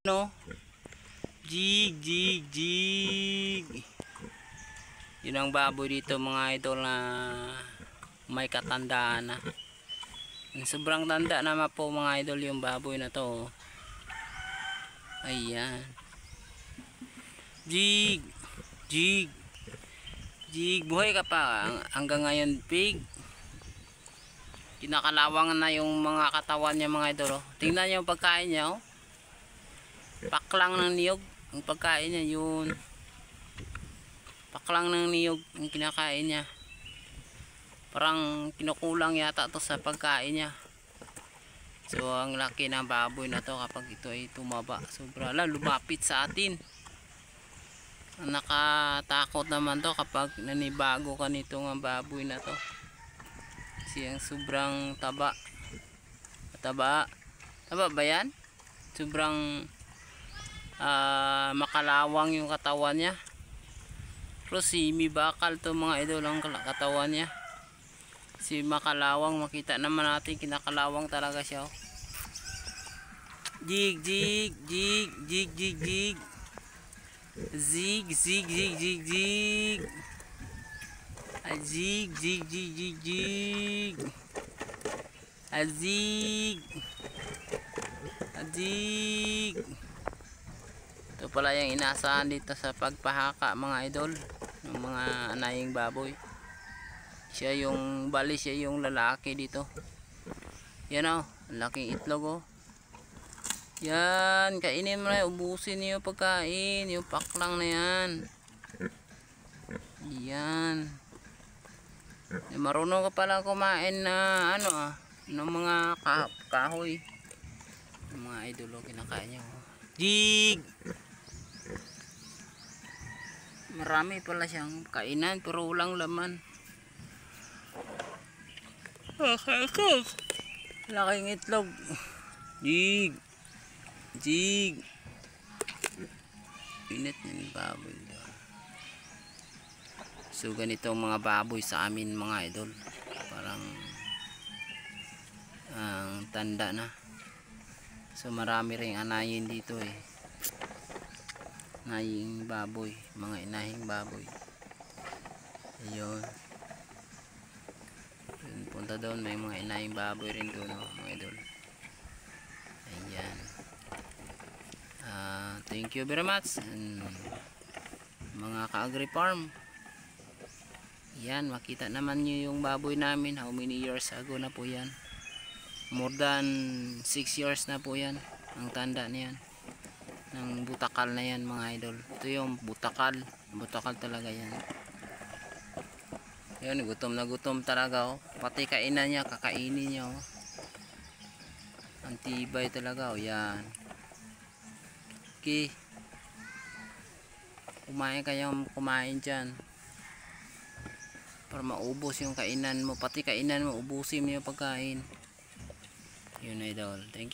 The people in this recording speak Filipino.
No? Jig, jig, jig. Yun ang baboy dito mga idol na may katandaan na. Sobrang tanda naman po mga idol yung baboy na to. Ayan. Jig, jig, jig. Buhay ka pa hanggang ngayon, pig. Kinakalawangan na yung mga katawan niya mga idol. Tingnan niyo yung pagkain niya. Oh. Paklang ng niyog ang pagkain niya, yun paklang ng niyog ang kinakain niya, parang kinukulang yata to sa pagkain niya. So ang laki ng baboy na to kapag ito ay tumaba, sobra lang lumapit sa atin. Nakatakot naman to kapag nanibago ka nito ng baboy na to, kasi ang sobrang taba ba yan? Sobrang makalawang yung katawan niya. Pero si bakal to mga idol ang katawan niya. Si makalawang, makita naman natin kinakalawang talaga siya. Oh. Jig, jig, jig, jig, jig, jig. Zig, zig, zig, zig, zig. Zig, zig, zig, zig, zig. Zig. Zig. Ito pala yung inaasahan dito sa pagpahaka mga idol ng mga anaying baboy. Siya yung lalaki dito. Yan o, laking itlog o. Yan, kainin mo na, ubusin niyo pagkain, yung paklang na yan. Yan. Marunong ka pala kumain na ng mga kahoy. Yung mga idol o, kinakain niyo. Jig! Marami pala siyang kainan pero walang laman. Laking itlog. Jig, jig. Pinit ng baboy doon. So ganito ang mga baboy sa amin mga idol, parang tanda na. So marami ring anayin dito eh, inahing baboy, mga inahing baboy. Ayun, punta doon, may mga inahing baboy rin doon mga idol. Ayan. Thank you very much mga ka-agri farm. Yan, makita naman nyo yung baboy namin. How many years ago na po yan? More than 6 years na po yan ang tanda niyan ng butakal na yan mga idol. Ito yung butakal talaga yan. Yan, gutom na gutom talaga oh. Pati kainan niya, kakainin niya oh. Antibay talaga oh. Yan, okay, kumain dyan para maubos yung kainan mo. Pati kainan mo ubusin mo yung pagkain. Yun idol, thank you.